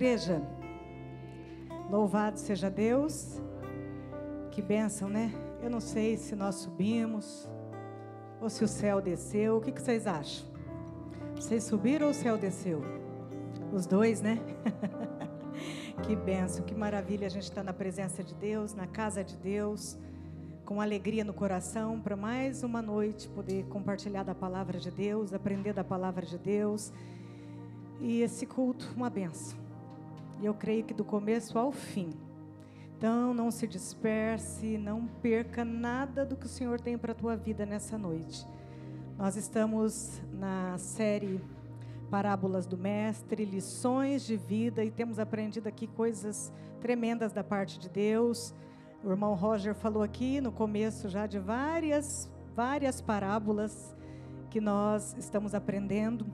Igreja, louvado seja Deus. Que bênção, né? Eu não sei se nós subimos ou se o céu desceu. O que vocês acham? Vocês subiram ou o céu desceu? Os dois, né? Que bênção, que maravilha a gente estar na presença de Deus, na casa de Deus, com alegria no coração, para mais uma noite poder compartilhar da palavra de Deus, aprender da palavra de Deus. E esse culto, uma bênção. E eu creio que do começo ao fim. Então, não se disperse, não perca nada do que o Senhor tem para a tua vida nessa noite. Nós estamos na série Parábolas do Mestre, lições de vida, e temos aprendido aqui coisas tremendas da parte de Deus. O irmão Roger falou aqui no começo já de várias parábolas que nós estamos aprendendo.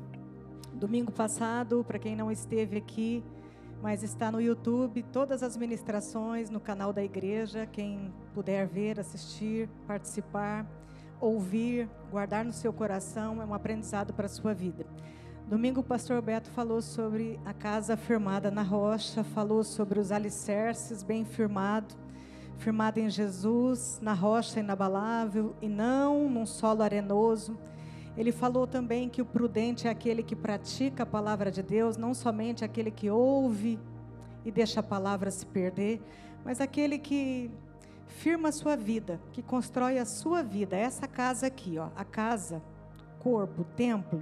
Domingo passado, para quem não esteve aqui, mas está no YouTube, todas as ministrações no canal da igreja, quem puder ver, assistir, participar, ouvir, guardar no seu coração, é um aprendizado para a sua vida. Domingo o pastor Beto falou sobre a casa firmada na rocha, falou sobre os alicerces bem firmado em Jesus, na rocha inabalável e não num solo arenoso. Ele falou também que o prudente é aquele que pratica a palavra de Deus, não somente aquele que ouve e deixa a palavra se perder, mas aquele que firma a sua vida, que constrói a sua vida. Essa casa aqui, ó, a casa, corpo, templo,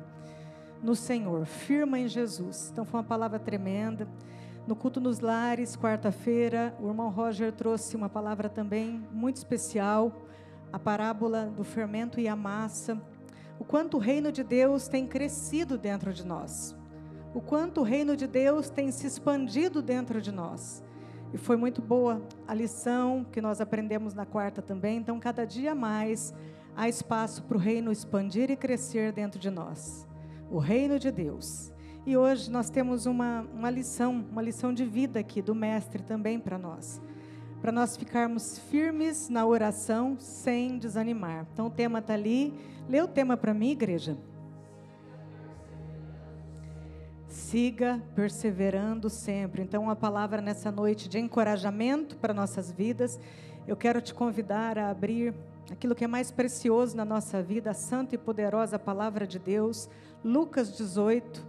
no Senhor, firma em Jesus. Então foi uma palavra tremenda. No culto nos lares, quarta-feira, o irmão Roger trouxe uma palavra também muito especial, a parábola do fermento e a massa. O quanto o reino de Deus tem crescido dentro de nós. O quanto o reino de Deus tem se expandido dentro de nós. E foi muito boa a lição que nós aprendemos na quarta também. Então, cada dia mais há espaço para o reino expandir e crescer dentro de nós. O reino de Deus. E hoje nós temos uma lição de vida aqui do Mestre também para nós ficarmos firmes na oração sem desanimar. Então o tema está ali. Lê o tema para mim, igreja. Siga perseverando sempre. Então uma palavra nessa noite de encorajamento para nossas vidas. Eu quero te convidar a abrir aquilo que é mais precioso na nossa vida, a santa e poderosa palavra de Deus, Lucas 18.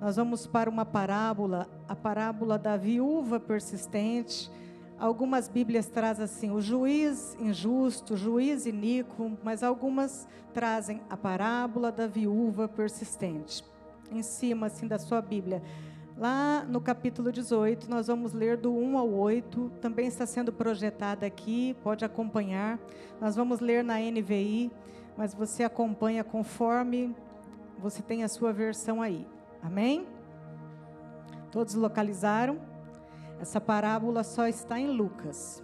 Nós vamos para uma parábola, a parábola da viúva persistente. Algumas Bíblias trazem assim, o juiz injusto, o juiz iníquo, mas algumas trazem a parábola da viúva persistente. Em cima assim da sua Bíblia, lá no capítulo 18, nós vamos ler do 1 ao 8, também está sendo projetada aqui, pode acompanhar. Nós vamos ler na NVI, mas você acompanha conforme você tem a sua versão aí. Amém? Todos localizaram? Essa parábola só está em Lucas.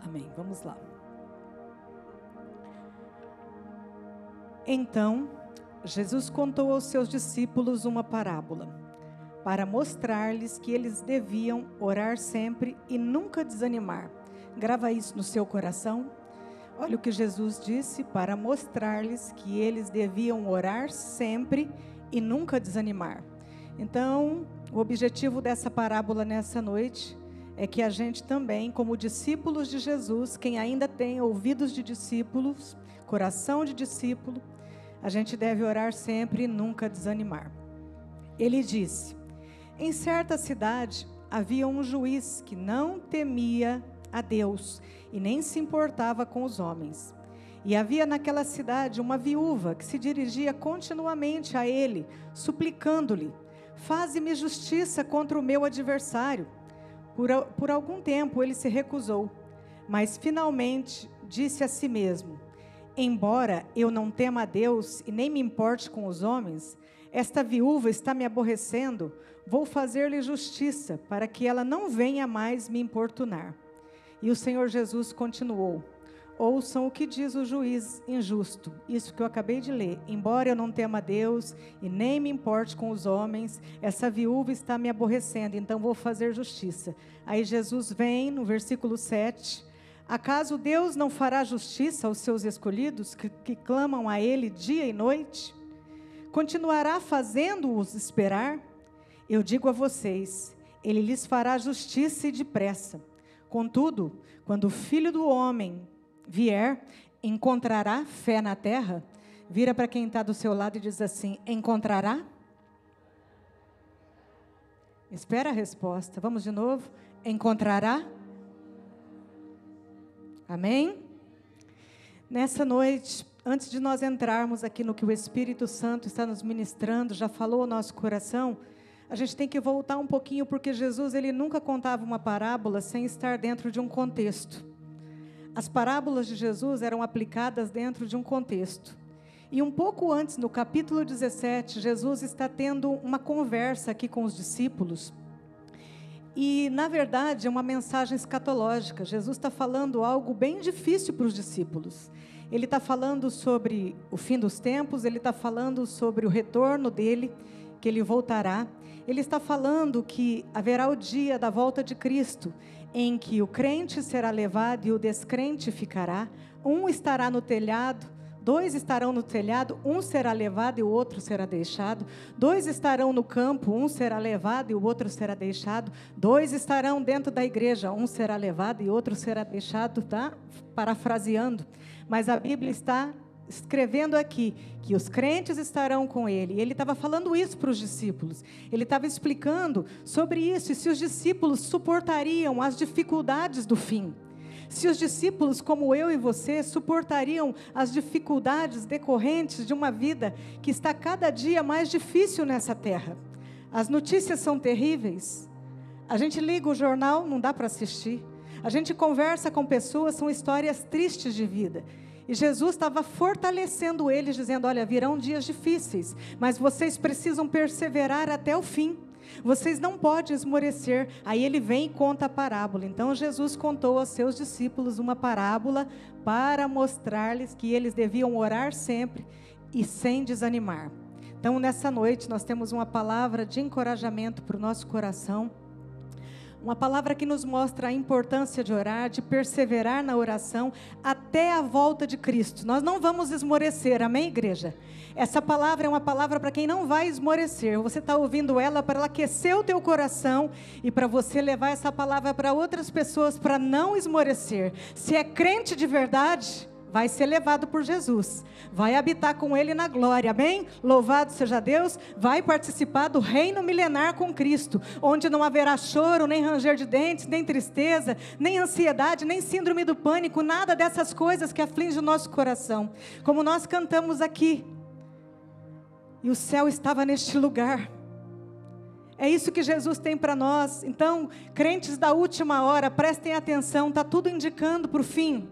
Amém, vamos lá. Então, Jesus contou aos seus discípulos uma parábola, para mostrar-lhes que eles deviam orar sempre e nunca desanimar. Grava isso no seu coração. Olha o que Jesus disse, para mostrar-lhes que eles deviam orar sempre e nunca desanimar. Então, o objetivo dessa parábola nessa noite é que a gente também, como discípulos de Jesus, quem ainda tem ouvidos de discípulos, coração de discípulo, a gente deve orar sempre e nunca desanimar. Ele disse: em certa cidade havia um juiz que não temia a Deus e nem se importava com os homens. E havia naquela cidade uma viúva que se dirigia continuamente a ele, suplicando-lhe: faze-me justiça contra o meu adversário. Por algum tempo ele se recusou, mas finalmente disse a si mesmo: embora eu não tema a Deus e nem me importe com os homens, esta viúva está me aborrecendo, vou fazer-lhe justiça, para que ela não venha mais me importunar. E o Senhor Jesus continuou: ouçam o que diz o juiz injusto, isso que eu acabei de ler. Embora eu não tema a Deus e nem me importe com os homens, essa viúva está me aborrecendo, então vou fazer justiça. Aí Jesus vem no versículo 7, acaso Deus não fará justiça aos seus escolhidos, que clamam a Ele dia e noite? continuará fazendo-os esperar? Eu digo a vocês, ele lhes fará justiça e depressa. Contudo, quando o Filho do Homem vier, encontrará fé na terra? Vira para quem está do seu lado e diz assim: encontrará? Espera a resposta. Vamos de novo. Encontrará? Amém? Nessa noite, antes de nós entrarmos aqui no que o Espírito Santo está nos ministrando, já falou ao nosso coração, a gente tem que voltar um pouquinho, porque Jesus, ele nunca contava uma parábola sem estar dentro de um contexto. As parábolas de Jesus eram aplicadas dentro de um contexto. E um pouco antes, no capítulo 17, Jesus está tendo uma conversa aqui com os discípulos. E, na verdade, é uma mensagem escatológica. Jesus está falando algo bem difícil para os discípulos. Ele está falando sobre o fim dos tempos, ele está falando sobre o retorno dele, que ele voltará. Ele está falando que haverá o dia da volta de Cristo, em que o crente será levado e o descrente ficará. Um estará no telhado, 2 estarão no telhado, um será levado e o outro será deixado. 2 estarão no campo, um será levado e o outro será deixado. 2 estarão dentro da igreja, um será levado e outro será deixado, tá? Parafraseando. Mas a Bíblia está escrevendo aqui que os crentes estarão com ele. E ele estava falando isso para os discípulos. Ele estava explicando sobre isso e se os discípulos suportariam as dificuldades do fim. Se os discípulos, como eu e você, suportariam as dificuldades decorrentes de uma vida que está cada dia mais difícil nessa terra. As notícias são terríveis. A gente liga o jornal, não dá para assistir. A gente conversa com pessoas, são histórias tristes de vida. E Jesus estava fortalecendo eles, dizendo: olha, virão dias difíceis, mas vocês precisam perseverar até o fim. Vocês não podem esmorecer. Aí ele vem e conta a parábola. Então Jesus contou aos seus discípulos uma parábola para mostrar-lhes que eles deviam orar sempre e sem desanimar. Então nessa noite nós temos uma palavra de encorajamento para o nosso coração. Uma palavra que nos mostra a importância de orar, de perseverar na oração até a volta de Cristo. Nós não vamos esmorecer, amém, igreja? Essa palavra é uma palavra para quem não vai esmorecer. Você está ouvindo ela para ela aquecer o teu coração e para você levar essa palavra para outras pessoas para não esmorecer. Se é crente de verdade, vai ser levado por Jesus, vai habitar com Ele na glória, amém? Louvado seja Deus, vai participar do reino milenar com Cristo, onde não haverá choro, nem ranger de dentes, nem tristeza, nem ansiedade, nem síndrome do pânico, nada dessas coisas que afligem o nosso coração, como nós cantamos aqui, e o céu estava neste lugar. É isso que Jesus tem para nós. Então, crentes da última hora, prestem atenção, está tudo indicando para o fim.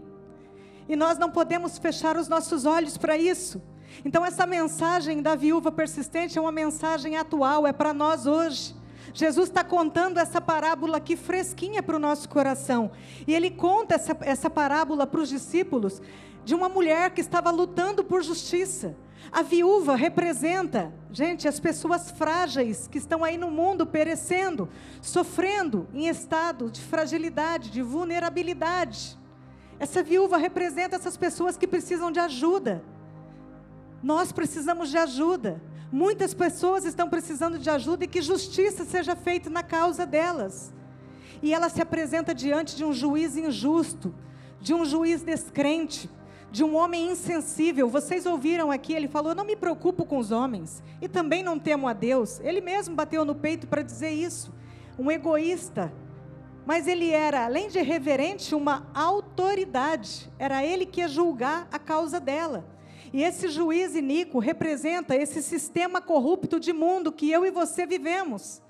E nós não podemos fechar os nossos olhos para isso. Então essa mensagem da viúva persistente é uma mensagem atual, é para nós hoje. Jesus está contando essa parábola aqui fresquinha para o nosso coração. E ele conta essa parábola para os discípulos de uma mulher que estava lutando por justiça. A viúva representa, gente, as pessoas frágeis que estão aí no mundo perecendo, sofrendo em estado de fragilidade, de vulnerabilidade. Essa viúva representa essas pessoas que precisam de ajuda. Nós precisamos de ajuda. Muitas pessoas estão precisando de ajuda e que justiça seja feita na causa delas. E ela se apresenta diante de um juiz injusto, de um juiz descrente, de um homem insensível. Vocês ouviram aqui, ele falou: não me preocupo com os homens e também não temo a Deus. Ele mesmo bateu no peito para dizer isso. Um egoísta. Mas ele era, além de reverente, uma autoridade. Era ele que ia julgar a causa dela. E esse juiz iníquo representa esse sistema corrupto de mundo que eu e você vivemos.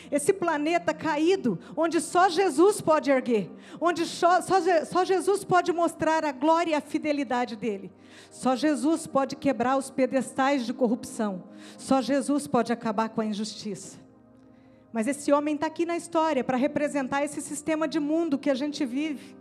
Esse planeta caído, onde só Jesus pode erguer. Onde só Jesus pode mostrar a glória e a fidelidade dele. Só Jesus pode quebrar os pedestais de corrupção. Só Jesus pode acabar com a injustiça. Mas esse homem está aqui na história para representar esse sistema de mundo que a gente vive.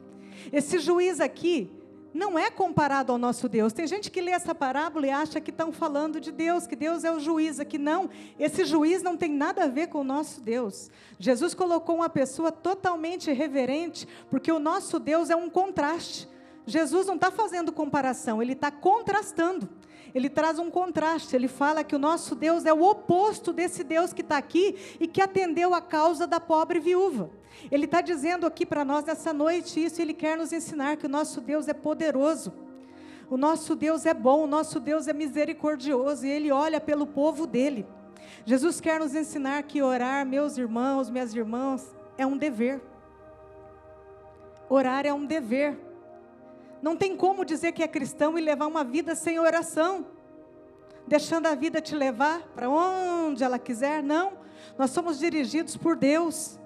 Esse juiz aqui não é comparado ao nosso Deus. Tem gente que lê essa parábola e acha que estão falando de Deus, que Deus é o juiz aqui. Não, esse juiz não tem nada a ver com o nosso Deus. Jesus colocou uma pessoa totalmente reverente, porque o nosso Deus é um contraste. Jesus não está fazendo comparação, ele está contrastando. ele traz um contraste, ele fala que o nosso Deus é o oposto desse Deus que está aqui e que atendeu a causa da pobre viúva. Ele está dizendo aqui para nós nessa noite isso, ele quer nos ensinar que o nosso Deus é poderoso, o nosso Deus é bom, o nosso Deus é misericordioso e ele olha pelo povo dele. Jesus quer nos ensinar que orar, meus irmãos, minhas irmãs, é um dever. Orar é um dever. Não tem como dizer que é cristão e levar uma vida sem oração, deixando a vida te levar para onde ela quiser. Não, nós somos dirigidos por Deus.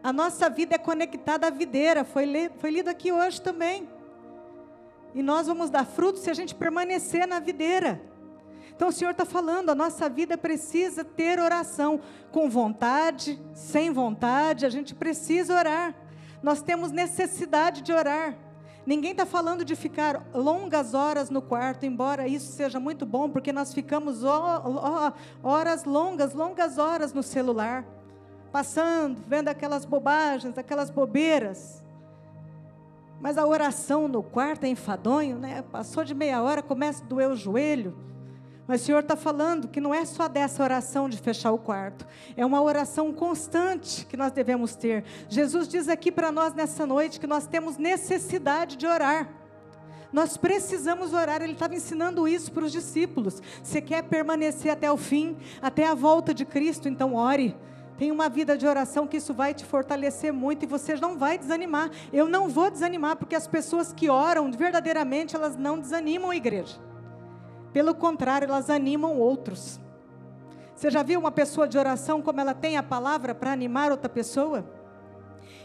A nossa vida é conectada à videira, foi lido aqui hoje também. E nós vamos dar fruto se a gente permanecer na videira. Então o Senhor está falando, a nossa vida precisa ter oração, com vontade, sem vontade, a gente precisa orar. Nós temos necessidade de orar. Ninguém está falando de ficar longas horas no quarto, embora isso seja muito bom, porque nós ficamos horas longas horas no celular, passando, vendo aquelas bobagens, aquelas bobeiras. Mas a oração no quarto é enfadonho, né? Passou de meia hora, começa a doer o joelho. Mas o Senhor está falando que não é só dessa oração de fechar o quarto, é uma oração constante que nós devemos ter. Jesus diz aqui para nós nessa noite que nós temos necessidade de orar. Nós precisamos orar, ele estava ensinando isso para os discípulos. Você quer permanecer até o fim, até a volta de Cristo, então ore. Tenha uma vida de oração que isso vai te fortalecer muito e você não vai desanimar. Eu não vou desanimar, porque as pessoas que oram verdadeiramente, elas não desanimam a igreja. Pelo contrário, elas animam outros. Você já viu uma pessoa de oração, como ela tem a palavra para animar outra pessoa?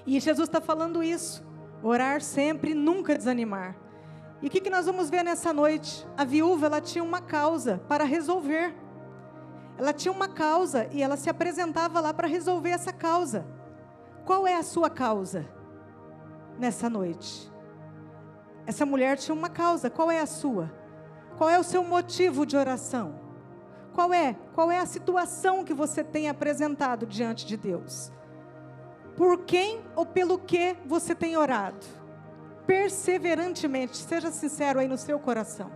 E Jesus está falando isso. Orar sempre, nunca desanimar. E o que nós vamos ver nessa noite? A viúva, ela tinha uma causa para resolver. Ela tinha uma causa e ela se apresentava lá para resolver essa causa. Qual é a sua causa nessa noite? Essa mulher tinha uma causa, qual é a sua? Qual é o seu motivo de oração? Qual é a situação que você tem apresentado diante de Deus? Por quem ou pelo que você tem orado? Perseverantemente, seja sincero aí no seu coração.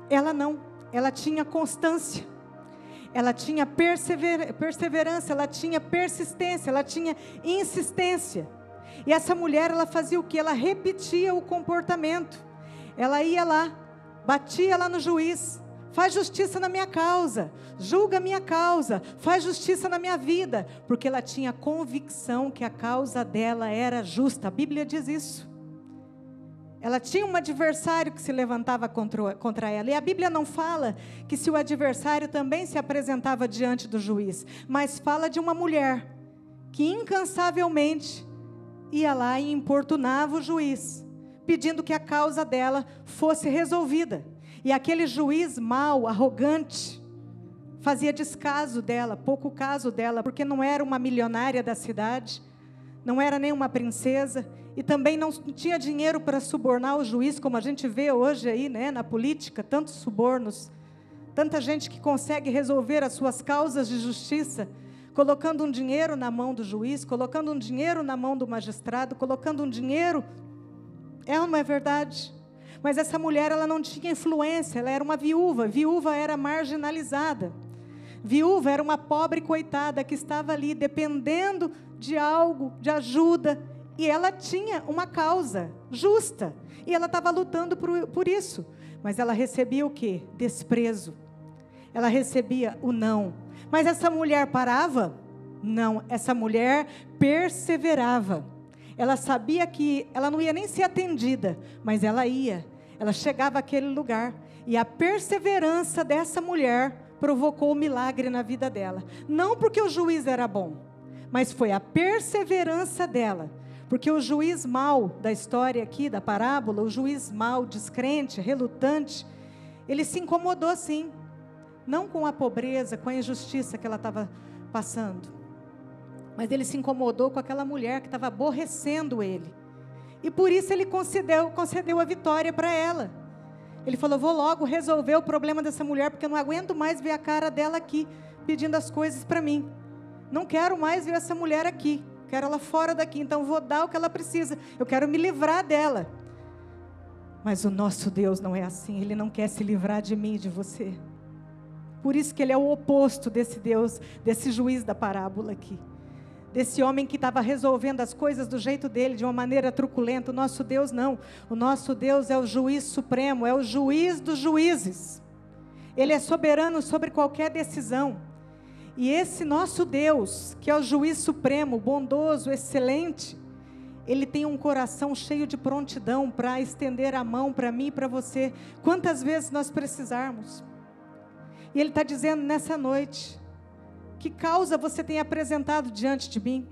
Ela não, ela tinha constância, ela tinha perseverança, ela tinha persistência, ela tinha insistência. E essa mulher, ela fazia o que? Ela repetia o comportamento. Ela ia lá, batia lá no juiz, faz justiça na minha causa, julga a minha causa, faz justiça na minha vida, porque ela tinha convicção que a causa dela era justa. A Bíblia diz isso. Ela tinha um adversário que se levantava contra ela, e a Bíblia não fala que se o adversário também se apresentava diante do juiz, mas fala de uma mulher que incansavelmente ia lá e importunava o juiz, pedindo que a causa dela fosse resolvida. E aquele juiz mau, arrogante, fazia descaso dela, pouco caso dela, porque não era uma milionária da cidade, não era nem uma princesa, e também não tinha dinheiro para subornar o juiz, como a gente vê hoje aí, né, na política, tantos subornos, tanta gente que consegue resolver as suas causas de justiça, colocando um dinheiro na mão do juiz, colocando um dinheiro na mão do magistrado, colocando um dinheiro. É ou não é verdade? Mas essa mulher, ela não tinha influência, ela era uma viúva. Viúva era marginalizada. Viúva era uma pobre coitada que estava ali dependendo de algo, de ajuda. E ela tinha uma causa justa. E ela estava lutando por isso. Mas ela recebia o quê? Desprezo. Ela recebia o não. Mas essa mulher parava? Não, essa mulher perseverava. Ela sabia que ela não ia nem ser atendida, mas ela ia. Ela chegava àquele lugar. E a perseverança dessa mulher provocou o milagre na vida dela. Não porque o juiz era bom, mas foi a perseverança dela. Porque o juiz mau da história aqui, da parábola, o juiz mau, descrente, relutante, ele se incomodou sim. Não com a pobreza, com a injustiça que ela estava passando. Mas ele se incomodou com aquela mulher que estava aborrecendo ele. E por isso ele concedeu a vitória para ela. Ele falou, vou logo resolver o problema dessa mulher, porque eu não aguento mais ver a cara dela aqui, pedindo as coisas para mim. Não quero mais ver essa mulher aqui, quero ela fora daqui, então vou dar o que ela precisa. Eu quero me livrar dela. Mas o nosso Deus não é assim. Ele não quer se livrar de mim e de você. Por isso que ele é o oposto desse Deus, desse juiz da parábola aqui. Desse homem que estava resolvendo as coisas do jeito dele, de uma maneira truculenta. O nosso Deus não. O nosso Deus é o juiz supremo, é o juiz dos juízes. Ele é soberano sobre qualquer decisão. E esse nosso Deus, que é o juiz supremo, bondoso, excelente, ele tem um coração cheio de prontidão para estender a mão para mim e para você, quantas vezes nós precisarmos. E ele está dizendo nessa noite, que causa você tem apresentado diante de mim?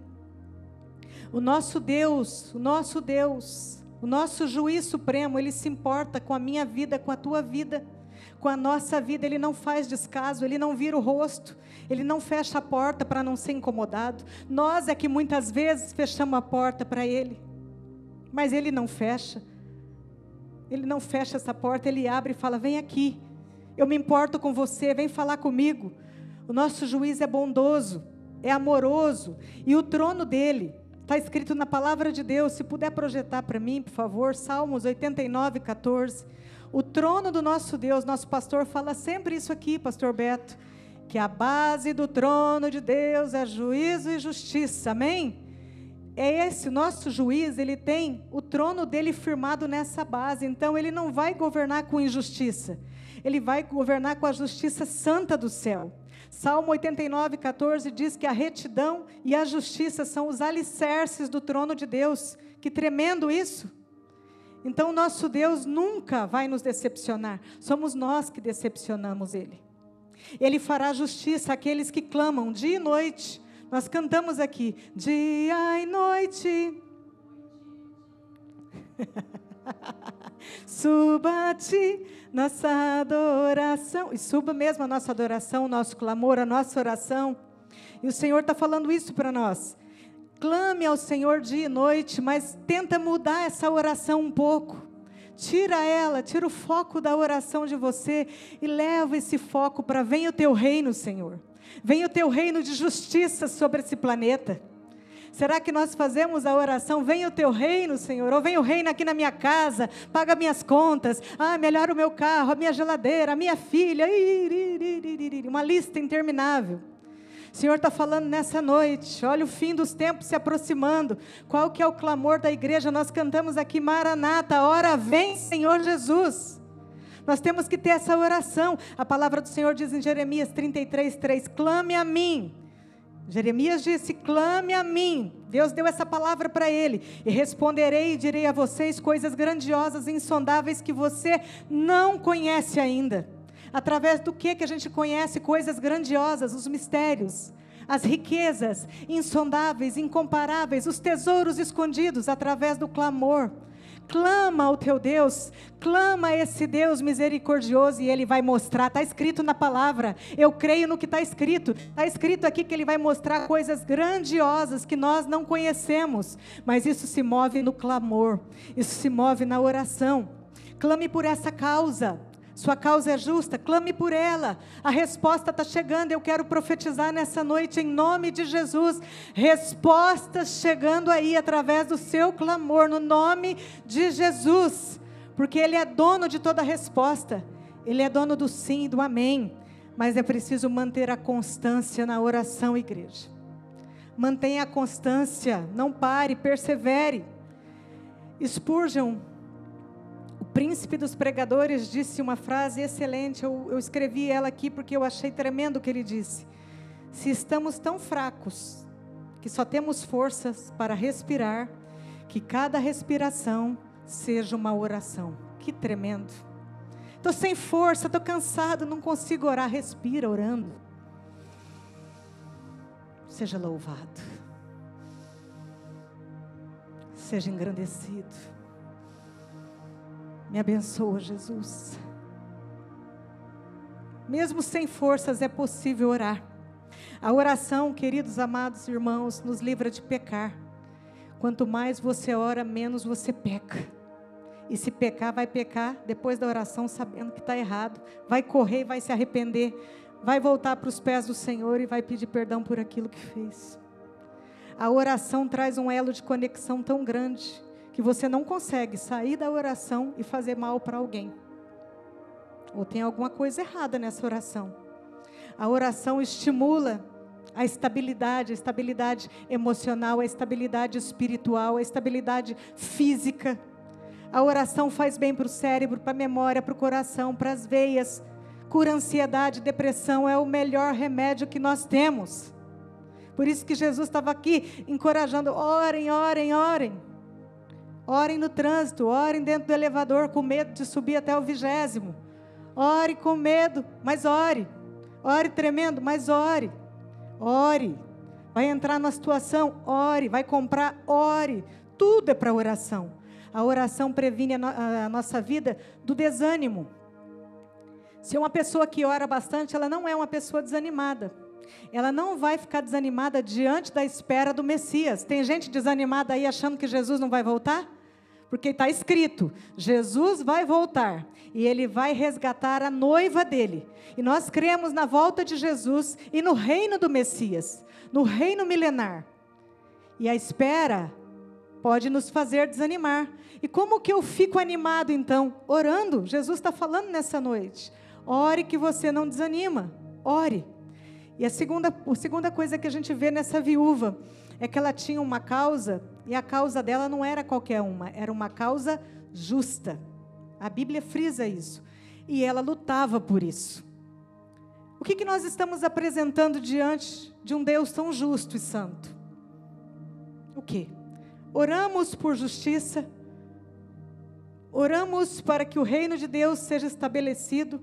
O nosso Deus, o nosso juiz supremo, ele se importa com a minha vida, com a tua vida, com a nossa vida. Ele não faz descaso, ele não vira o rosto, ele não fecha a porta para não ser incomodado. Nós é que muitas vezes fechamos a porta para ele, mas ele não fecha essa porta, ele abre e fala: vem aqui, eu me importo com você, vem falar comigo. O nosso juiz é bondoso, é amoroso, e o trono dele, está escrito na palavra de Deus, se puder projetar para mim, por favor, Salmos 89, 14, o trono do nosso Deus, nosso pastor fala sempre isso aqui, pastor Beto, que a base do trono de Deus é juízo e justiça, amém? É esse, o nosso juiz, ele tem o trono dele firmado nessa base, então ele não vai governar com injustiça, ele vai governar com a justiça santa do céu. Salmo 89, 14 diz que a retidão e a justiça são os alicerces do trono de Deus. Que tremendo isso! Então o nosso Deus nunca vai nos decepcionar, somos nós que decepcionamos Ele. Ele fará justiça àqueles que clamam dia e noite. Nós cantamos aqui, dia e noite. Suba a ti nossa adoração, e suba mesmo a nossa adoração, o nosso clamor, a nossa oração, e o Senhor está falando isso para nós, clame ao Senhor dia e noite, mas tenta mudar essa oração um pouco, tira o foco da oração de você, e leva esse foco para: venha o teu reino, Senhor, venha o teu reino de justiça sobre esse planeta. Será que nós fazemos a oração: venha o teu reino, Senhor, ou venha o reino aqui na minha casa, paga minhas contas, melhora o meu carro, a minha geladeira, a minha filha, uma lista interminável. O Senhor está falando nessa noite, olha o fim dos tempos se aproximando. Qual que é o clamor da igreja? Nós cantamos aqui, Maranata, ora vem Senhor Jesus. Nós temos que ter essa oração. A palavra do Senhor diz em Jeremias 33, 3, clame a mim. Jeremias disse: clame a mim. Deus deu essa palavra para ele: e responderei e direi a vocês coisas grandiosas e insondáveis que você não conhece ainda. Através do que a gente conhece coisas grandiosas? Os mistérios, as riquezas insondáveis, incomparáveis, os tesouros escondidos, através do clamor. Clama ao teu Deus, clama a esse Deus misericordioso, e Ele vai mostrar. Está escrito na palavra, eu creio no que está escrito aqui que Ele vai mostrar coisas grandiosas que nós não conhecemos, mas isso se move no clamor, isso se move na oração. Clame por essa causa, sua causa é justa, clame por ela, a resposta está chegando. Eu quero profetizar nessa noite em nome de Jesus, respostas chegando aí através do seu clamor, no nome de Jesus, porque Ele é dono de toda resposta, Ele é dono do sim e do amém, mas é preciso manter a constância na oração, igreja. Mantenha a constância, não pare, persevere. Spurgeon, o príncipe dos pregadores, disse uma frase excelente, eu escrevi ela aqui porque eu achei tremendo o que ele disse: se estamos tão fracos, que só temos forças para respirar, que cada respiração seja uma oração. Que tremendo! Estou sem força, estou cansado, não consigo orar. Respira orando. Seja louvado, seja engrandecido. Me abençoa, Jesus. Mesmo sem forças é possível orar. A oração, queridos amados irmãos, nos livra de pecar. Quanto mais você ora, menos você peca. E se pecar, vai pecar depois da oração, sabendo que está errado. Vai correr, vai se arrepender. Vai voltar para os pés do Senhor e vai pedir perdão por aquilo que fez. A oração traz um elo de conexão tão grande, que que você não consegue sair da oração e fazer mal para alguém. Ou tem alguma coisa errada nessa oração. A oração estimula a estabilidade emocional, a estabilidade espiritual, a estabilidade física. A oração faz bem para o cérebro, para a memória, para o coração, para as veias. Cura ansiedade, depressão, é o melhor remédio que nós temos. Por isso que Jesus estava aqui encorajando, orem, orem, orem. Orem no trânsito, orem dentro do elevador com medo de subir até o 20º. Ore com medo, mas ore. Ore tremendo, mas ore. Ore. Vai entrar numa situação, ore. Vai comprar, ore. Tudo é para oração. A oração previne a nossa vida do desânimo. Se uma pessoa que ora bastante, ela não é uma pessoa desanimada. Ela não vai ficar desanimada diante da espera do Messias. Tem gente desanimada aí achando que Jesus não vai voltar? Porque está escrito, Jesus vai voltar e Ele vai resgatar a noiva dEle. E nós cremos na volta de Jesus e no reino do Messias, no reino milenar. E a espera pode nos fazer desanimar. E como que eu fico animado então? Orando. Jesus está falando nessa noite. Ore que você não desanima. Ore. E a segunda coisa que a gente vê nessa viúva é que ela tinha uma causa, e a causa dela não era qualquer uma, era uma causa justa. A Bíblia frisa isso. E ela lutava por isso. O que nós estamos apresentando diante de um Deus tão justo e santo? O quê? Oramos por justiça, oramos para que o reino de Deus seja estabelecido,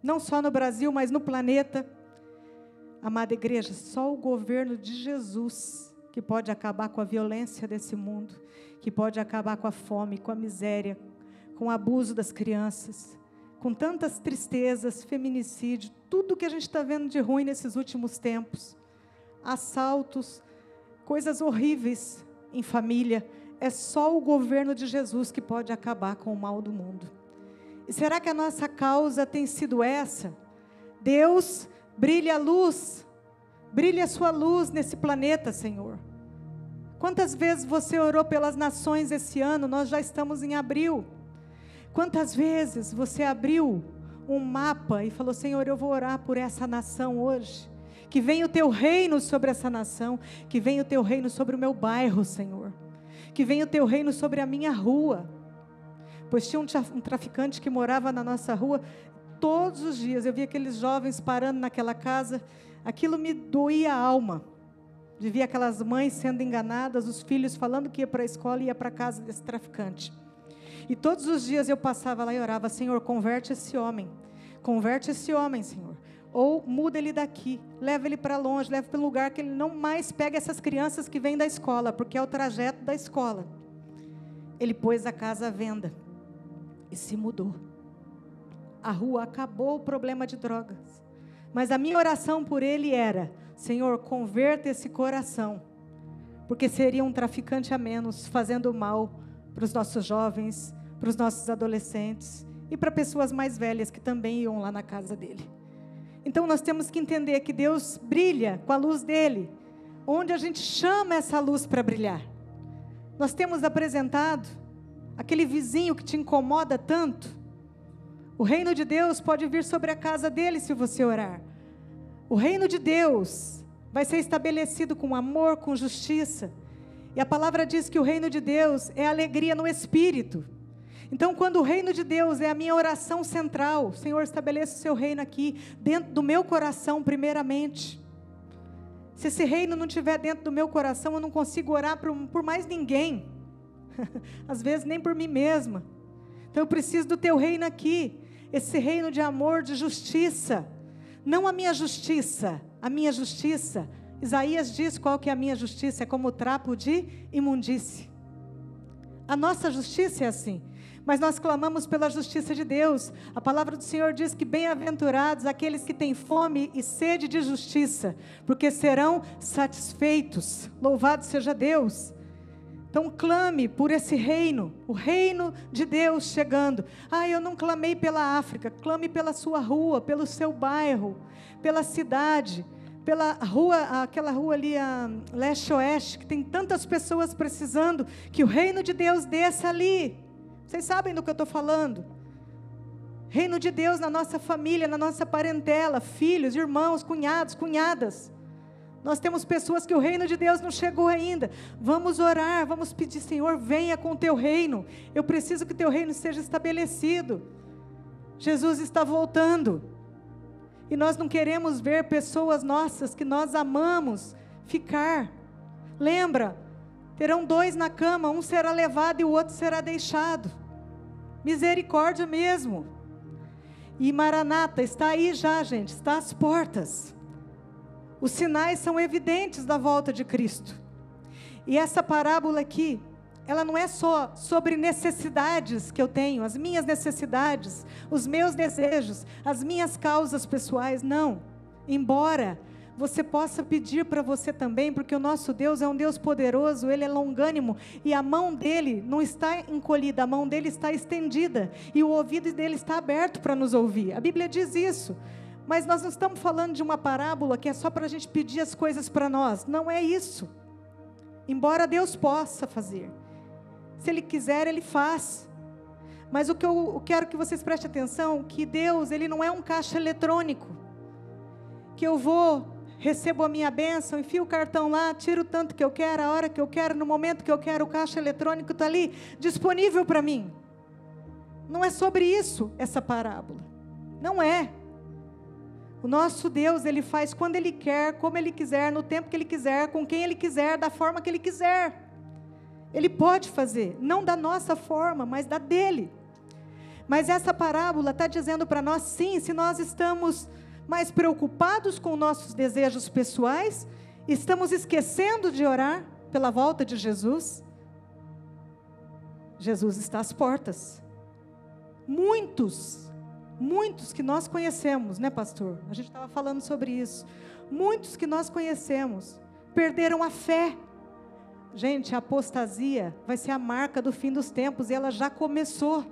não só no Brasil, mas no planeta. Amada igreja, só o governo de Jesus que pode acabar com a violência desse mundo, que pode acabar com a fome, com a miséria, com o abuso das crianças, com tantas tristezas, feminicídio, tudo que a gente está vendo de ruim nesses últimos tempos, assaltos, coisas horríveis em família. É só o governo de Jesus que pode acabar com o mal do mundo. E será que a nossa causa tem sido essa? Deus, brilha a luz, brilha a sua luz nesse planeta, Senhor. Quantas vezes você orou pelas nações esse ano? Nós já estamos em abril. Quantas vezes você abriu um mapa e falou, Senhor, eu vou orar por essa nação hoje? Que venha o teu reino sobre essa nação, que venha o teu reino sobre o meu bairro, Senhor. Que venha o teu reino sobre a minha rua. Pois tinha um traficante que morava na nossa rua. Todos os dias eu via aqueles jovens parando naquela casa. Aquilo me doía a alma. De ver aquelas mães sendo enganadas, os filhos falando que ia para a escola e ia para a casa desse traficante. E todos os dias eu passava lá e orava, Senhor, converte esse homem, Senhor. Ou muda ele daqui, leva ele para longe, leva para um lugar que ele não mais pegue essas crianças que vêm da escola, porque é o trajeto da escola. Ele pôs a casa à venda e se mudou. A rua acabou o problema de drogas. Mas a minha oração por ele era, Senhor, converta esse coração, porque seria um traficante a menos, fazendo mal para os nossos jovens, para os nossos adolescentes e para pessoas mais velhas que também iam lá na casa dele. Então nós temos que entender que Deus brilha com a luz dele, onde a gente chama essa luz para brilhar. Nós temos apresentado aquele vizinho que te incomoda tanto. O reino de Deus pode vir sobre a casa dele se você orar. O reino de Deus vai ser estabelecido com amor, com justiça. E a palavra diz que o reino de Deus é alegria no espírito. Então, quando o reino de Deus é a minha oração central, Senhor, estabeleça o seu reino aqui, dentro do meu coração, primeiramente. Se esse reino não estiver dentro do meu coração, eu não consigo orar por mais ninguém. Às vezes, nem por mim mesma. Então, eu preciso do teu reino aqui. Esse reino de amor, de justiça. Não a minha justiça. A minha justiça. Isaías diz qual que é a minha justiça. É como trapo de imundície. A nossa justiça é assim. Mas nós clamamos pela justiça de Deus. A palavra do Senhor diz que bem-aventurados aqueles que têm fome e sede de justiça, porque serão satisfeitos. Louvado seja Deus. Então clame por esse reino, o reino de Deus chegando. Eu não clamei pela África, clame pela sua rua, pelo seu bairro, pela cidade. pela rua, aquela rua ali, a leste-oeste, que tem tantas pessoas precisando que o reino de Deus desça ali. Vocês sabem do que eu estou falando? Reino de Deus na nossa família, na nossa parentela, filhos, irmãos, cunhados, cunhadas. Nós temos pessoas que o reino de Deus não chegou ainda. Vamos orar, vamos pedir, Senhor, venha com o teu reino. Eu preciso que o teu reino seja estabelecido. Jesus está voltando. E nós não queremos ver pessoas nossas que nós amamos ficar. Lembra? Terão 2 na cama, um será levado e o outro será deixado. Misericórdia mesmo. E Maranata está aí já, gente, está às portas. Os sinais são evidentes da volta de Cristo. E essa parábola aqui, ela não é só sobre necessidades que eu tenho, as minhas necessidades, os meus desejos, as minhas causas pessoais, não. Embora você possa pedir para você também, porque o nosso Deus é um Deus poderoso, Ele é longânimo, e a mão dEle não está encolhida, a mão dEle está estendida, e o ouvido dEle está aberto para nos ouvir. A Bíblia diz isso. Mas nós não estamos falando de uma parábola que é só para a gente pedir as coisas para nós. Não é isso. Embora Deus possa fazer. Se Ele quiser, Ele faz. Mas o que eu quero que vocês prestem atenção, que Deus, Ele não é um caixa eletrônico. Que eu vou, recebo a minha bênção, enfio o cartão lá, tiro o tanto que eu quero, a hora que eu quero, no momento que eu quero, o caixa eletrônico está ali, disponível para mim. Não é sobre isso, essa parábola. Não é. O nosso Deus, Ele faz quando Ele quer, como Ele quiser, no tempo que Ele quiser, com quem Ele quiser, da forma que Ele quiser. Ele pode fazer, não da nossa forma, mas da dEle. Mas essa parábola está dizendo para nós, sim, se nós estamos mais preocupados com nossos desejos pessoais, estamos esquecendo de orar pela volta de Jesus. Jesus está às portas. Muitos que nós conhecemos, né, pastor? A gente estava falando sobre isso. Muitos que nós conhecemos perderam a fé. Gente, a apostasia vai ser a marca do fim dos tempos e ela já começou.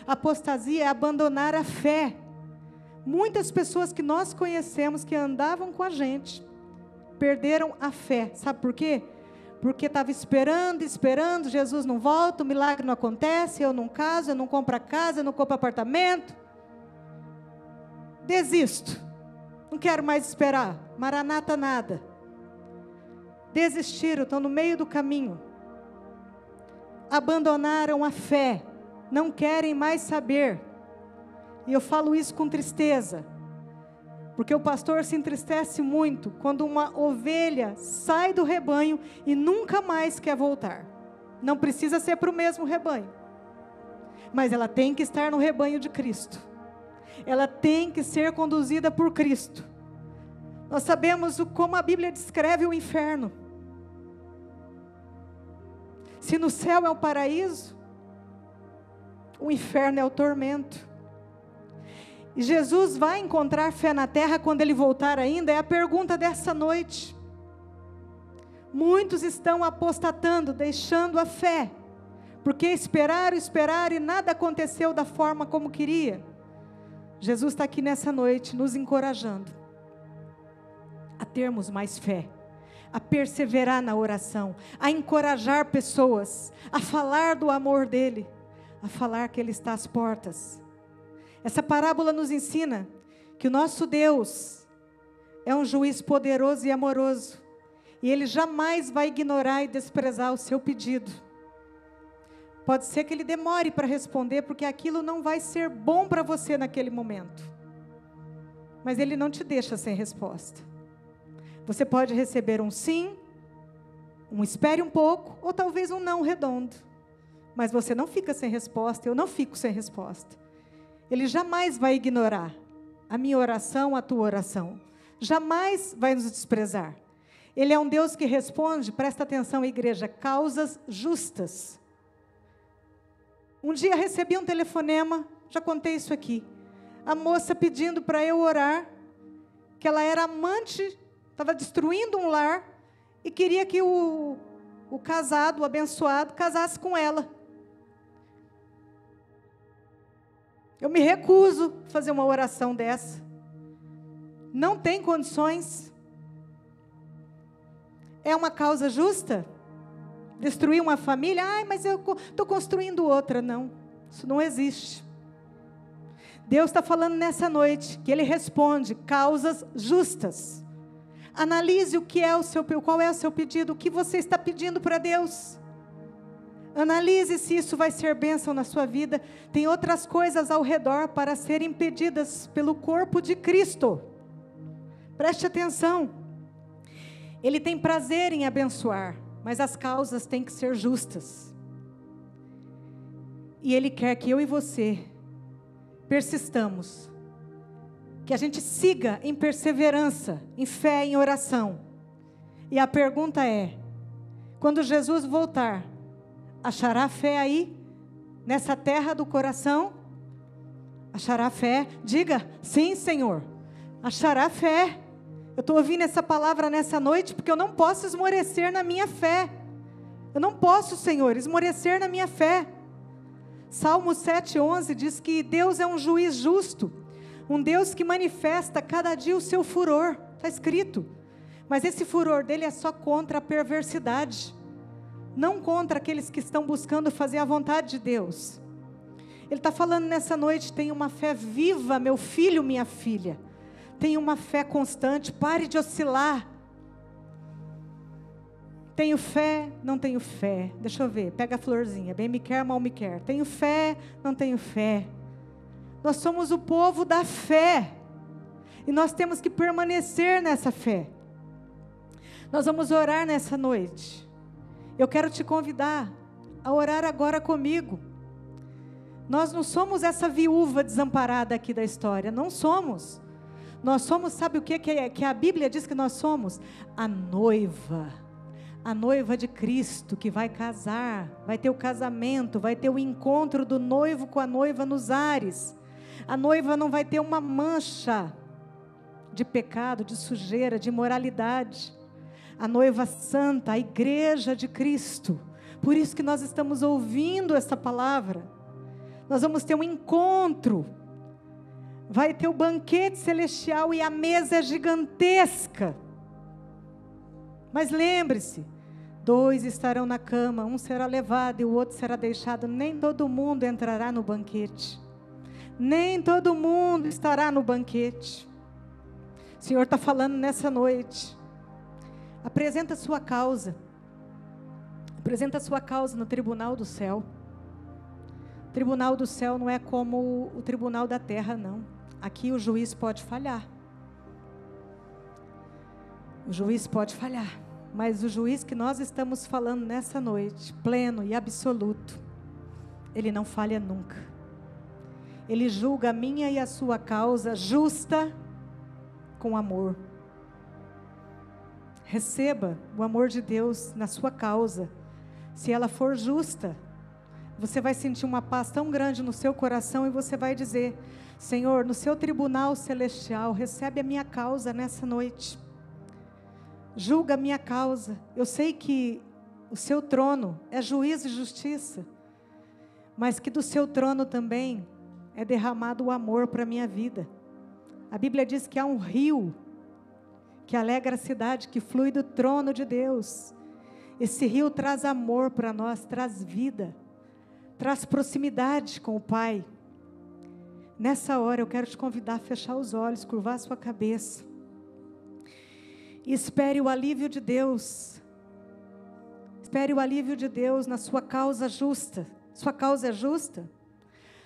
A apostasia é abandonar a fé. Muitas pessoas que nós conhecemos, que andavam com a gente, perderam a fé. Sabe por quê? Porque estava esperando, Jesus não volta, o milagre não acontece, eu não caso, eu não compro a casa, eu não compro apartamento. Desisto, não quero mais esperar, Maranata nada. Desistiram, estão no meio do caminho, abandonaram a fé, não querem mais saber. E eu falo isso com tristeza, porque o pastor se entristece muito quando uma ovelha sai do rebanho e nunca mais quer voltar. Não precisa ser para o mesmo rebanho, mas ela tem que estar no rebanho de Cristo. Ela tem que ser conduzida por Cristo. Nós sabemos como a Bíblia descreve o inferno. Se no céu é o paraíso, o inferno é o tormento. E Jesus vai encontrar fé na terra quando Ele voltar ainda? É a pergunta dessa noite. Muitos estão apostatando, deixando a fé, porque esperaram e nada aconteceu da forma como queria. Jesus está aqui nessa noite nos encorajando a termos mais fé, a perseverar na oração, a encorajar pessoas, a falar do amor dEle, a falar que Ele está às portas. Essa parábola nos ensina que o nosso Deus é um juiz poderoso e amoroso, e Ele jamais vai ignorar e desprezar o seu pedido. Pode ser que Ele demore para responder, porque aquilo não vai ser bom para você naquele momento. Mas Ele não te deixa sem resposta. Você pode receber um sim, um espere um pouco, ou talvez um não redondo. Mas você não fica sem resposta, eu não fico sem resposta. Ele jamais vai ignorar a minha oração, a tua oração. Jamais vai nos desprezar. Ele é um Deus que responde, presta atenção, igreja, causas justas. Um dia recebi um telefonema, já contei isso aqui, a moça pedindo para eu orar, que ela era amante, estava destruindo um lar, e queria que o casado, o abençoado, casasse com ela. Eu me recuso a fazer uma oração dessa. Não tem condições. É uma causa justa? Destruir uma família? Ai, mas eu estou construindo outra. Não, isso não existe. Deus está falando nessa noite que Ele responde causas justas. Analise qual é o seu pedido, o que você está pedindo para Deus. Analise se isso vai ser bênção na sua vida. Tem outras coisas ao redor para serem pedidas pelo corpo de Cristo. Preste atenção. Ele tem prazer em abençoar, mas as causas têm que ser justas. E Ele quer que eu e você persistamos, que a gente siga em perseverança, em fé, em oração. E a pergunta é: quando Jesus voltar, achará fé aí, nessa terra do coração? Achará fé? Diga, sim, Senhor, achará fé. Eu estou ouvindo essa palavra nessa noite, porque eu não posso esmorecer na minha fé. Eu não posso, Senhor, esmorecer na minha fé. Salmo 7:11 diz que Deus é um juiz justo, um Deus que manifesta cada dia o seu furor, está escrito, mas esse furor dele é só contra a perversidade, não contra aqueles que estão buscando fazer a vontade de Deus. Ele está falando nessa noite: tenha uma fé viva, meu filho, minha filha, tenha uma fé constante, pare de oscilar. Tenho fé, não tenho fé. Deixa eu ver, pega a florzinha, bem me quer, mal me quer. Tenho fé, não tenho fé. Nós somos o povo da fé, e nós temos que permanecer nessa fé. Nós vamos orar nessa noite. Eu quero te convidar a orar agora comigo. Nós não somos essa viúva desamparada aqui da história, não somos. Nós somos, sabe o que a Bíblia diz que nós somos? A noiva de Cristo, que vai casar, vai ter o casamento, vai ter o encontro do noivo com a noiva nos ares. A noiva não vai ter uma mancha de pecado, de sujeira, de imoralidade. A noiva santa, a igreja de Cristo. Por isso que nós estamos ouvindo essa palavra. Nós vamos ter um encontro. Vai ter o banquete celestial e a mesa é gigantesca. Mas lembre-se, 2 estarão na cama, um será levado e o outro será deixado. Nem todo mundo entrará no banquete. Nem todo mundo estará no banquete. O Senhor está falando nessa noite. Apresenta a sua causa. Apresenta a sua causa no tribunal do céu. O tribunal do céu não é como o tribunal da terra, não. Aqui o juiz pode falhar. O juiz pode falhar, mas o juiz que nós estamos falando nessa noite, pleno e absoluto, ele não falha nunca. Ele julga a minha e a sua causa justa com amor. Receba o amor de Deus na sua causa. Se ela for justa, você vai sentir uma paz tão grande no seu coração e você vai dizer: Senhor, no seu tribunal celestial, recebe a minha causa nessa noite. Julga a minha causa. Eu sei que o seu trono é juízo e justiça, mas que do seu trono também é derramado o amor para a minha vida. A Bíblia diz que há um rio que alegra a cidade, que flui do trono de Deus. Esse rio traz amor para nós, traz vida, traz proximidade com o Pai. Nessa hora eu quero te convidar a fechar os olhos, curvar a sua cabeça. E espere o alívio de Deus. Espere o alívio de Deus na sua causa justa. Sua causa é justa?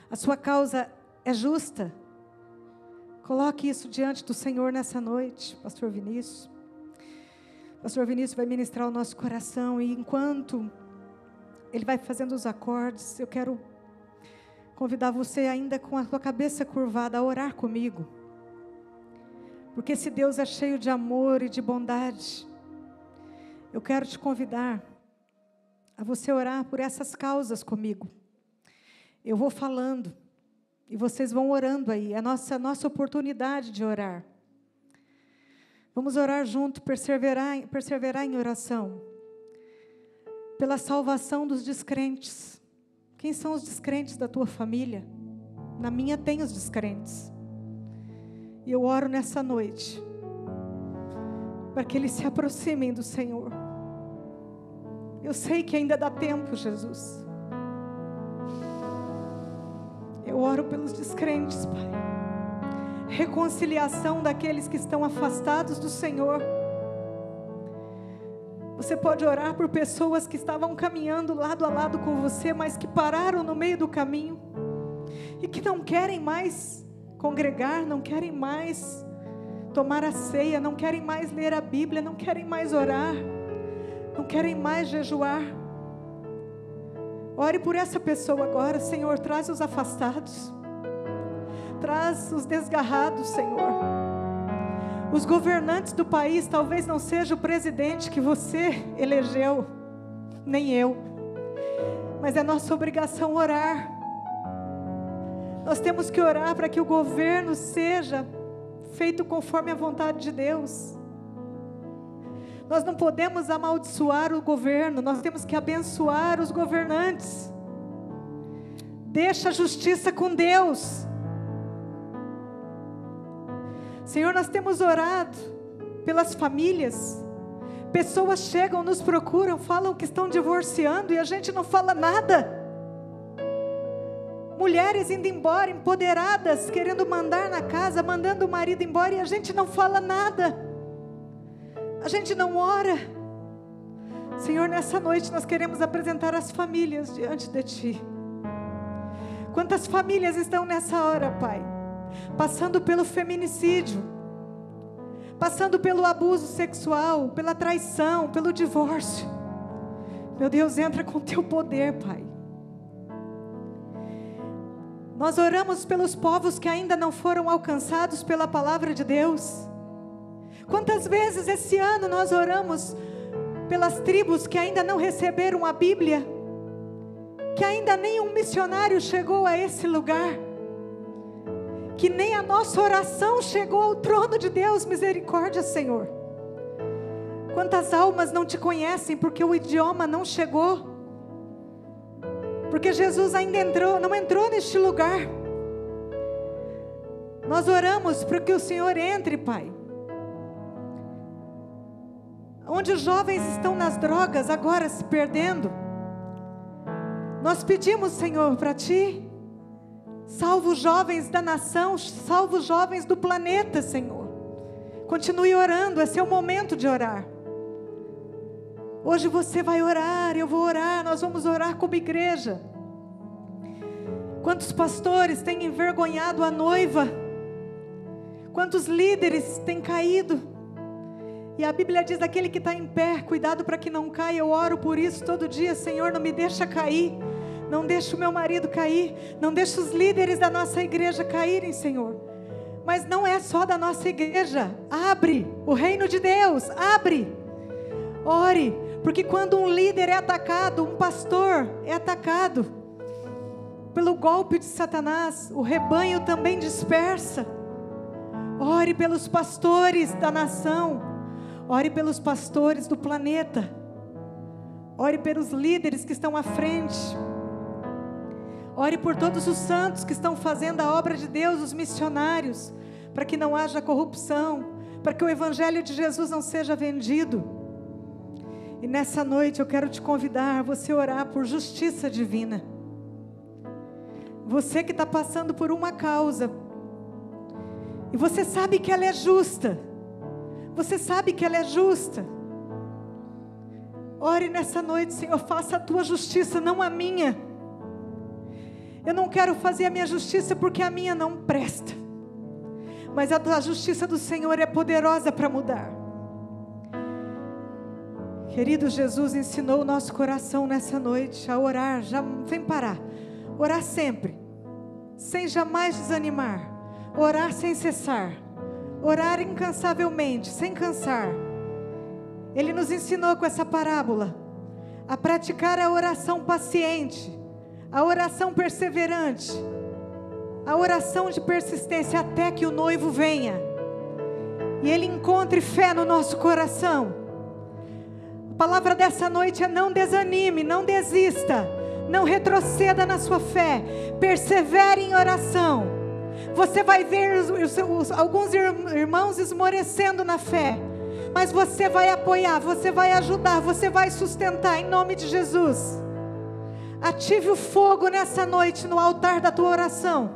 A sua causa é justa? Coloque isso diante do Senhor nessa noite, Pastor Vinícius. Pastor Vinícius vai ministrar o nosso coração, e enquanto ele vai fazendo os acordes, eu quero convidar você, ainda com a sua cabeça curvada, a orar comigo. Porque esse Deus é cheio de amor e de bondade. Eu quero te convidar a você orar por essas causas comigo. Eu vou falando e vocês vão orando aí. É a nossa oportunidade de orar. Vamos orar junto, perseverar em oração. Pela salvação dos descrentes. Quem são os descrentes da tua família? Na minha tem os descrentes. E eu oro nessa noite para que eles se aproximem do Senhor. Eu sei que ainda dá tempo, Jesus. Eu oro pelos descrentes, Pai. Reconciliação daqueles que estão afastados do Senhor. Você pode orar por pessoas que estavam caminhando lado a lado com você, mas que pararam no meio do caminho e que não querem mais congregar, não querem mais tomar a ceia, não querem mais ler a Bíblia, não querem mais orar, não querem mais jejuar. Ore por essa pessoa agora. Senhor, traz os afastados, traz os desgarrados, Senhor. Os governantes do país talvez não seja o presidente que você elegeu, nem eu, mas é nossa obrigação orar. Nós temos que orar para que o governo seja feito conforme a vontade de Deus. Nós não podemos amaldiçoar o governo, nós temos que abençoar os governantes. Deixa a justiça com Deus. Senhor, nós temos orado pelas famílias. Pessoas chegam, nos procuram, falam que estão divorciando e a gente não fala nada. Mulheres indo embora, empoderadas, querendo mandar na casa, mandando o marido embora e a gente não fala nada. A gente não ora. Senhor, nessa noite nós queremos apresentar as famílias diante de Ti. Quantas famílias estão nessa hora, Pai? Passando pelo feminicídio, passando pelo abuso sexual, pela traição, pelo divórcio. Meu Deus, entra com Teu poder, Pai. Nós oramos pelos povos que ainda não foram alcançados pela palavra de Deus. Quantas vezes esse ano nós oramos pelas tribos que ainda não receberam a Bíblia, que ainda nenhum missionário chegou a esse lugar, que nem a nossa oração chegou ao trono de Deus. Misericórdia, Senhor. Quantas almas não Te conhecem porque o idioma não chegou, porque Jesus ainda não entrou neste lugar. Nós oramos para que o Senhor entre, Pai. Onde os jovens estão nas drogas, agora se perdendo, nós pedimos, Senhor, para Ti, salva os jovens da nação, salva os jovens do planeta, Senhor. Continue orando, esse é o momento de orar. Hoje você vai orar, eu vou orar, nós vamos orar como igreja. Quantos pastores têm envergonhado a noiva? Quantos líderes têm caído? E a Bíblia diz, aquele que está em pé, cuidado para que não caia. Eu oro por isso todo dia. Senhor, não me deixa cair, não deixa o meu marido cair, não deixa os líderes da nossa igreja caírem, Senhor. Mas não é só da nossa igreja. Abre o reino de Deus, abre. Ore, porque quando um líder é atacado, um pastor é atacado pelo golpe de Satanás, o rebanho também dispersa. Ore pelos pastores da nação, ore pelos pastores do planeta, ore pelos líderes que estão à frente, ore por todos os santos que estão fazendo a obra de Deus, os missionários, para que não haja corrupção, para que o evangelho de Jesus não seja vendido. E nessa noite eu quero te convidar a você orar por justiça divina. Você que está passando por uma causa, e você sabe que ela é justa, você sabe que ela é justa. Ore nessa noite, Senhor, faça a Tua justiça, não a minha. Eu não quero fazer a minha justiça porque a minha não presta, mas a justiça do Senhor é poderosa para mudar. Querido, Jesus ensinou o nosso coração nessa noite a orar, já sem parar, orar sempre, sem jamais desanimar, orar sem cessar, orar incansavelmente, sem cansar. Ele nos ensinou com essa parábola a praticar a oração paciente, a oração perseverante, a oração de persistência até que o noivo venha e Ele encontre fé no nosso coração. A palavra dessa noite é: não desanime, não desista, não retroceda na sua fé, persevere em oração. Você vai ver alguns irmãos esmorecendo na fé, mas você vai apoiar, você vai ajudar, você vai sustentar em nome de Jesus. Ative o fogo nessa noite no altar da tua oração.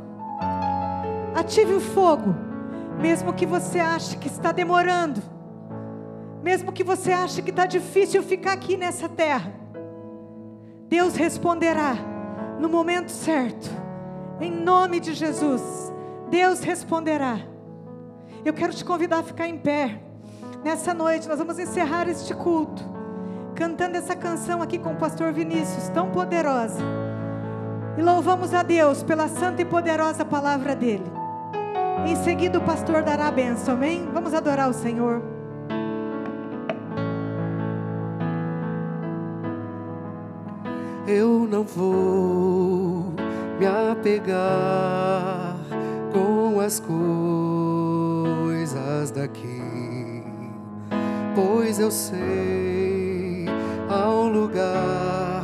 Ative o fogo, mesmo que você ache que está demorando, mesmo que você ache que está difícil ficar aqui nessa terra, Deus responderá no momento certo, em nome de Jesus. Deus responderá. Eu quero te convidar a ficar em pé. Nessa noite nós vamos encerrar este culto cantando essa canção aqui com o pastor Vinícius, tão poderosa, e louvamos a Deus pela santa e poderosa palavra dele. Em seguida o pastor dará a bênção, amém? Vamos adorar o Senhor. Eu não vou me apegar com as coisas daqui, pois eu sei há um lugar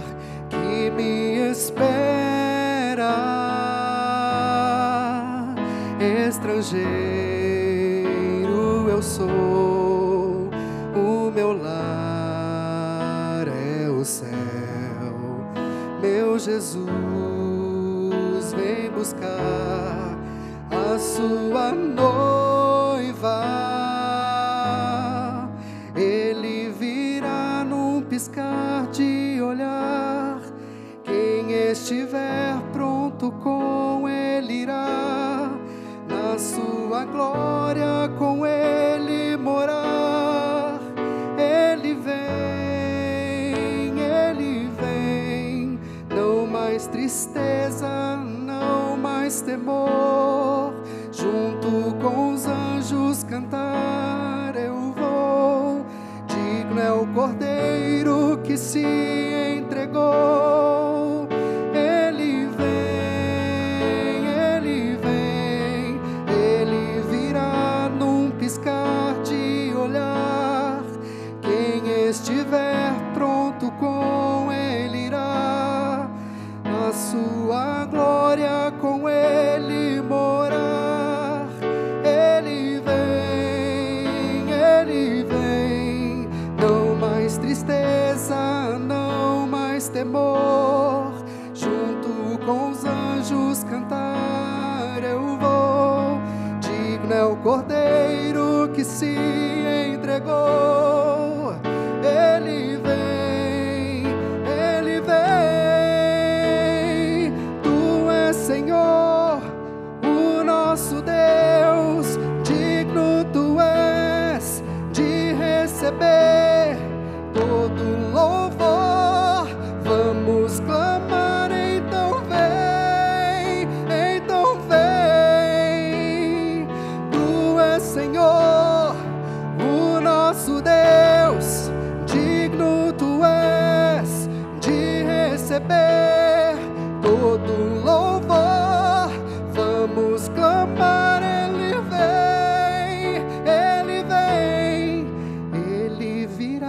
que me espera. Estrangeiro eu sou, o meu lar é o céu. Meu Jesus vem buscar a sua noiva. Ele virá num piscar de olhar. Quem estiver pronto com ele irá, na sua glória com ele morar. Ele vem, não mais tristeza, não mais temor. Junto com os anjos cantar eu vou. Digno é o Cordeiro que se entregou. Ele vem, ele virá num piscar de olhar. Quem estiver pronto com ele irá, na sua glória com ele morar. Ele vem, não mais tristeza, não mais temor. Junto com os anjos cantar eu vou. Digno é o Cordeiro que se entregou. Ele vem, tu és Senhor, o nosso Deus. Digno tu és de receber todo louvor. Vamos clamar, então vem. Tu és Senhor, o nosso Deus. Digno tu és de receber todo louvor. Vamos clamar, ele vem, ele virá.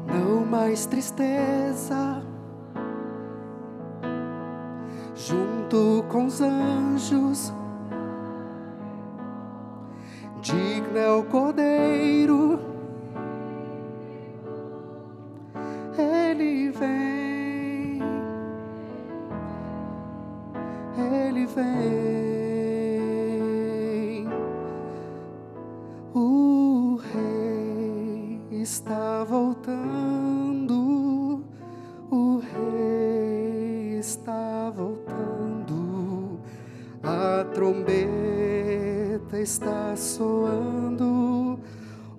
Não mais tristeza, junto com os anjos. Digno é o Cordeiro. Ele vem, o Rei está voltando, o Rei está voltando. A trombeta está soando,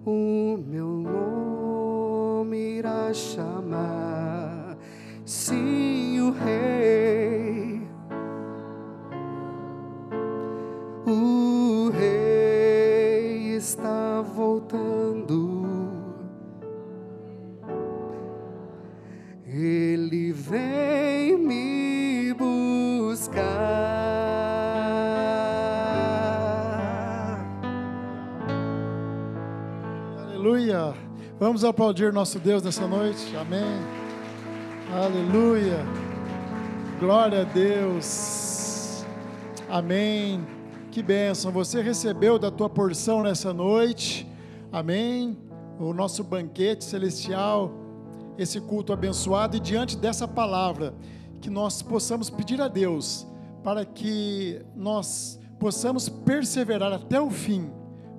o meu nome irá chamar. Sim, o Rei está voltando. Ele vem me buscar. Aleluia. Vamos aplaudir nosso Deus nessa noite. Amém. Aleluia. Glória a Deus. Amém. Que bênção. Você recebeu da tua porção nessa noite. Amém. O nosso banquete celestial, esse culto abençoado, e diante dessa palavra, que nós possamos pedir a Deus para que nós possamos perseverar até o fim,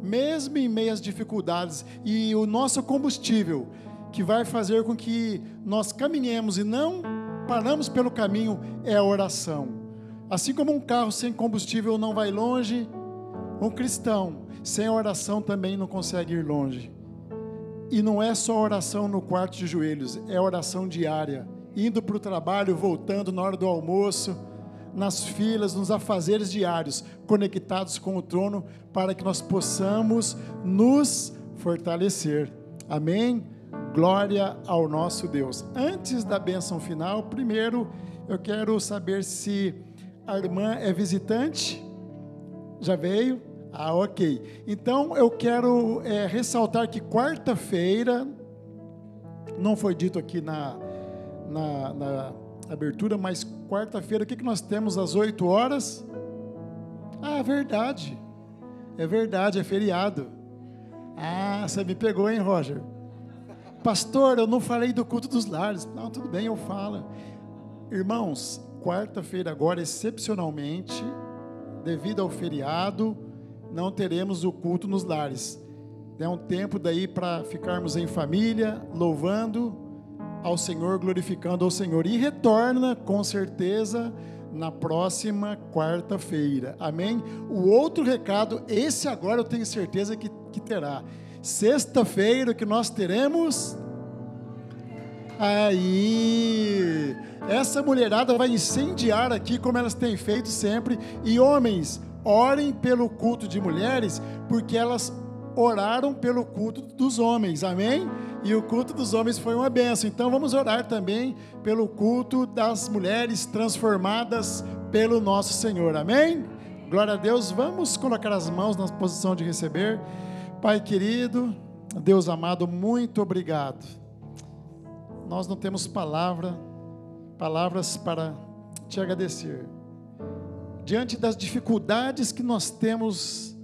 mesmo em meio às dificuldades, e o nosso combustível, que vai fazer com que nós caminhemos e não paramos pelo caminho, é a oração. Assim como um carro sem combustível não vai longe, um cristão sem oração também não consegue ir longe. E não é só oração no quarto de joelhos, é oração diária, indo para o trabalho, voltando na hora do almoço, nas filas, nos afazeres diários, conectados com o trono, para que nós possamos nos fortalecer. Amém? Glória ao nosso Deus. Antes da bênção final, primeiro eu quero saber se a irmã é visitante. Já veio? Ah, ok. Então eu quero ressaltar que quarta-feira, não foi dito aqui na abertura, mas quarta-feira, o que nós temos às 8 horas? Ah, é verdade, é feriado. Ah, você me pegou, hein, Roger? Pastor, eu não falei do culto dos lares. Não, tudo bem, eu falo. Irmãos, quarta-feira agora, excepcionalmente, devido ao feriado, não teremos o culto nos lares. É um tempo daí para ficarmos em família, louvando ao Senhor, glorificando ao Senhor, e retorna com certeza na próxima quarta-feira, amém? O outro recado, esse agora eu tenho certeza que terá, sexta-feira que nós teremos, aí, essa mulherada vai incendiar aqui, como elas têm feito sempre, e homens, orem pelo culto de mulheres, porque elas oraram pelo culto dos homens, amém? E o culto dos homens foi uma bênção, então vamos orar também pelo culto das mulheres transformadas pelo nosso Senhor, amém? Glória a Deus. Vamos colocar as mãos na posição de receber. Pai querido, Deus amado, muito obrigado. Nós não temos palavras para te agradecer. Diante das dificuldades que nós temos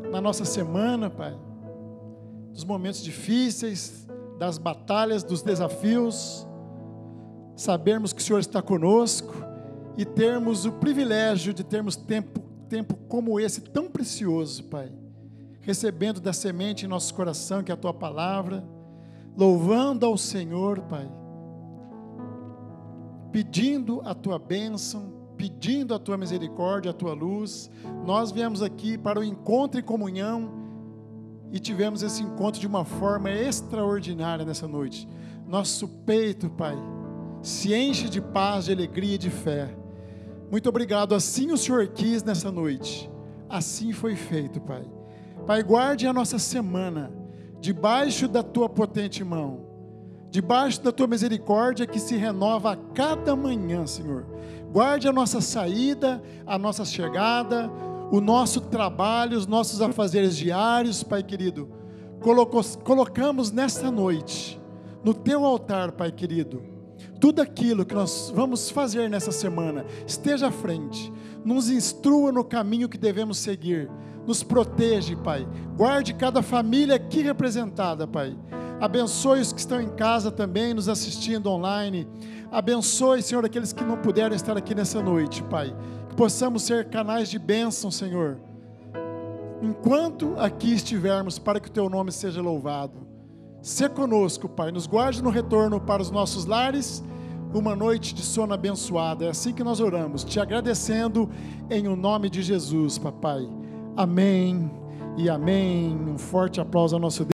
na nossa semana, Pai, dos momentos difíceis, das batalhas, dos desafios, sabermos que o Senhor está conosco e termos o privilégio de termos tempo como esse tão precioso, Pai, recebendo da semente em nosso coração, que é a Tua palavra, louvando ao Senhor, Pai, pedindo a Tua bênção, pedindo a Tua misericórdia, a Tua luz. Nós viemos aqui para o encontro e comunhão e tivemos esse encontro de uma forma extraordinária nessa noite. Nosso peito, Pai, se enche de paz, de alegria e de fé. Muito obrigado, assim o Senhor quis nessa noite, assim foi feito, Pai. Pai, guarde a nossa semana debaixo da Tua potente mão, debaixo da Tua misericórdia que se renova a cada manhã, Senhor. Guarde a nossa saída, a nossa chegada, o nosso trabalho, os nossos afazeres diários, Pai querido. Colocamos nesta noite, no Teu altar, Pai querido, tudo aquilo que nós vamos fazer nessa semana. Esteja à frente, nos instrua no caminho que devemos seguir, nos protege, Pai. Guarde cada família aqui representada, Pai. Abençoe os que estão em casa também, nos assistindo online. Abençoe, Senhor, aqueles que não puderam estar aqui nessa noite, Pai. Que possamos ser canais de bênção, Senhor, enquanto aqui estivermos, para que o Teu nome seja louvado. Sê conosco, Pai. Nos guarde no retorno para os nossos lares. Uma noite de sono abençoada. É assim que nós oramos, te agradecendo em o nome de Jesus, Papai. Amém e amém. Um forte aplauso ao nosso Deus.